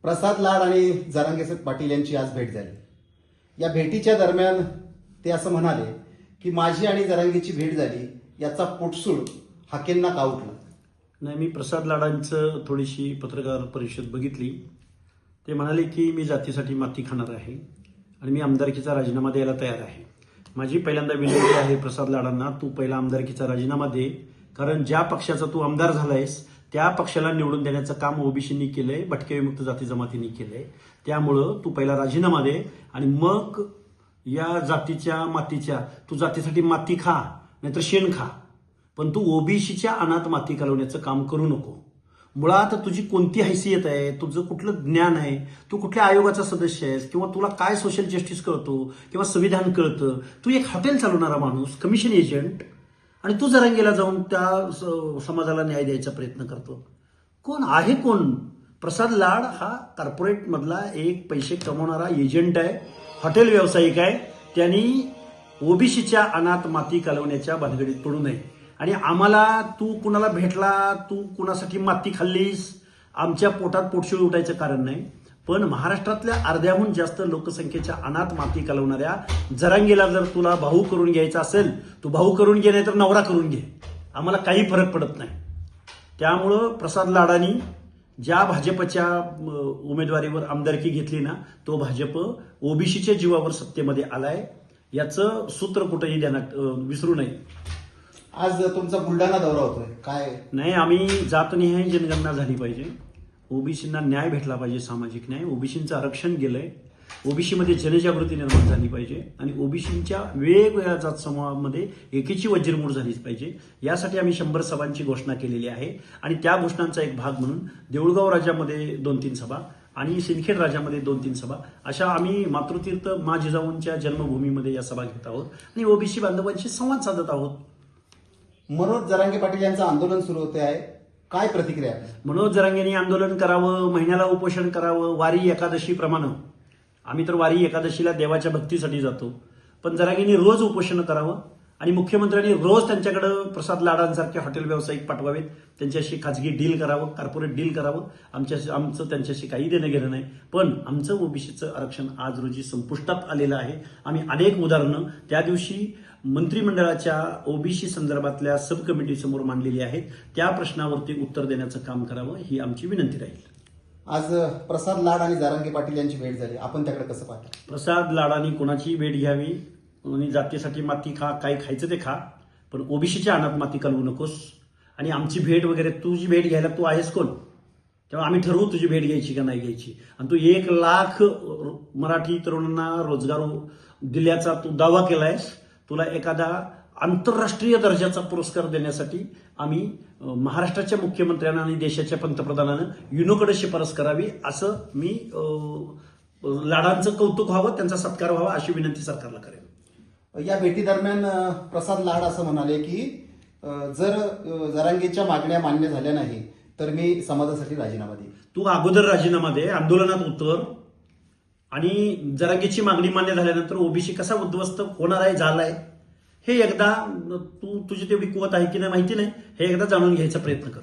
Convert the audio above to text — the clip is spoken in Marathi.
प्रसाद लाड आणि जरांगे पाटील यांची आज भेट झाली। या भेटीच्या दरम्यान ते असं म्हणाले की माझी आणि जरांगेची भेट झाली याचा पोटसूळ हाकेंना का उठला? नाही, मी प्रसाद लाडांचं थोडीशी पत्रकार परिषद बघितली। ते म्हणाले की मी जातीसाठी माती खाणार आहे आणि मी आमदारकीचा राजीनामा द्यायला तयार आहे। माझी पहिल्यांदा विनंती आहे प्रसाद लाडांना, तू पहिला आमदारकीचा राजीनामा दे, कारण ज्या पक्षाचा तू आमदार झालायस त्या पक्षाला निवडून देण्याचं काम ओबीसींनी केलंय, भटके विमुक्त जाती जमातींनी केलंय। त्यामुळं तू पहिला राजीनामा दे आणि मग या जातीच्या मातीच्या तू जातीसाठी माती खा नाहीतर शेण खा, पण तू ओबीसीच्या अनाथ माती घालवण्याचं काम करू नको। मुळात तुझी कोणती हैसियत आहे, तुझं कुठलं ज्ञान आहे, तू कुठल्या आयोगाचा सदस्य आहेस किंवा तुला काय सोशल जस्टिस कळतो किंवा संविधान कळतं? तू एक हॉटेल चालवणारा माणूस, कमिशन एजंट, आणि तू जरांगेला जाऊन त्या समाजाला न्याय द्यायचा प्रयत्न करतो। कोण आहे कोण? प्रसाद लाड हा कॉर्पोरेट मधला एक पैसे कमवणारा एजंट आहे, हॉटेल व्यावसायिक आहे। त्यांनी ओबीसीच्या अनाथ माती घालवण्याच्या भानगडीत पडू नये। आणि आम्हाला तू कुणाला भेटला, तू कुणासाठी माती खाल्लीस, आमच्या पोटात पोटशिळ उठायचं कारण नाही। पण महाराष्ट्रातल्या अर्ध्याहून जास्त लोकसंख्येच्या अनाथ माती घालवणाऱ्या जरांगेला जर तुला भाऊ करून घ्यायचा असेल, तू भाऊ करून घे नाही तर नवरा करून घे, आम्हाला काही फरक पडत नाही। त्यामुळं प्रसाद लाडांनी ज्या भाजपच्या उमेदवारीवर आमदारकी घेतली ना, तो भाजप ओबीसीच्या जीवावर सत्तेमध्ये आलाय, याचं सूत्र कुठेही ध्यानात विसरू नये। आज तुमचा बुलढाणा दौरा होतोय, काय? नाही, आम्ही जातनिहाय जनगणना झाली पाहिजे, ओबीसींना न्याय भेटला पाहिजे, सामाजिक न्याय, ओबीसींचं आरक्षण गेलंय, ओबीसीमध्ये जनजागृती निर्माण झाली पाहिजे आणि ओबीसींच्या वेगवेगळ्या जात समूहामध्ये एकीची वज्रमूळ झालीच पाहिजे। यासाठी आम्ही 100 सभांची घोषणा केलेली आहे आणि त्या घोषणांचा एक भाग म्हणून देऊळगाव राजामध्ये 2-3 सभा आणि सिंदखेड राजामध्ये 2-3 सभा, अशा आम्ही मातृतीर्थ मा जिजाऊंच्या जन्मभूमीमध्ये या सभा घेत आहोत आणि ओबीसी बांधवांशी संवाद साधत आहोत। मनोज जरांगे पाटील यांचं आंदोलन सुरू होते आहे, काय प्रतिक्रिया आहे? मनोज जरांगेंनी आंदोलन करावं, महिन्याला उपोषण करावं, वारी एकादशी प्रमाणे। आम्ही तर वारी एकादशीला देवाच्या भक्तीसाठी जातो, पण जरांगेंनी रोज उपोषण करावं आणि मुख्यमंत्र्यांनी रोज त्यांच्याकडे प्रसाद लाडांसारखे हॉटेल व्यावसायिक पाठवावेत, त्यांच्याशी खाजगी डील करावं, कॉर्पोरेट डील करावं। आमचं त्यांच्याशी काही देणं घेणं नाही, पण आमचं ओबीसीचं आरक्षण आज रोजी संपुष्टात आलेलं आहे। आम्ही अनेक उदाहरणं त्या दिवशी मंत्रिमंडळाच्या ओबीसी संदर्भातल्या सब कमिटी समोर मांडलेली आहेत, त्या प्रश्नावरती उत्तर देण्याचं काम करावं ही आमची विनंती राहील। आज प्रसाद लाड आणि जरांगे पाटील यांची भेट झाली, आपण त्याकडे कसं पाहता? प्रसाद लाडांनी कोणाची भेट घ्यावी आणि जातीसाठी माती खा, काय खायचं ते खा, पण ओबीसीच्या अनाथ माती घालवू नकोस। आणि आमची भेट वगैरे, तुझी भेट घ्यायला तू आहेस कोण? तेव्हा आम्ही ठरवू तुझी भेट घ्यायची का नाही घ्यायची। आणि तू 1 लाख मराठी तरुणांना रोजगार दिल्याचा तू दावा केलायस, तुला एखादा आंतरराष्ट्रीय दर्जाचा पुरस्कार देण्यासाठी आम्ही महाराष्ट्राच्या मुख्यमंत्र्यांना आणि देशाच्या पंतप्रधानानं युनोकडे शिफारस करावी, असं मी लाडांचं कौतुक व्हावं, त्यांचा सत्कार व्हावा अशी विनंती सरकारला करेन। या भेटी दरम्यान प्रसाद लाड असं म्हणाले की जर जरांगेच्या मागण्या मान्य झाल्या नाही तर मी समाजासाठी राजीनामा देईन। तू अगोदर राजीनामा दे, आंदोलनात उतर, आणि जरांगेची मागणी मान्य झाल्यानंतर ओबीसी कसा उद्ध्वस्त होणार आहे, झालाय, हे एकदा तुझी तेवढी कुवत आहे की नाही माहिती नाही, हे एकदा जाणून घ्यायचा प्रयत्न कर।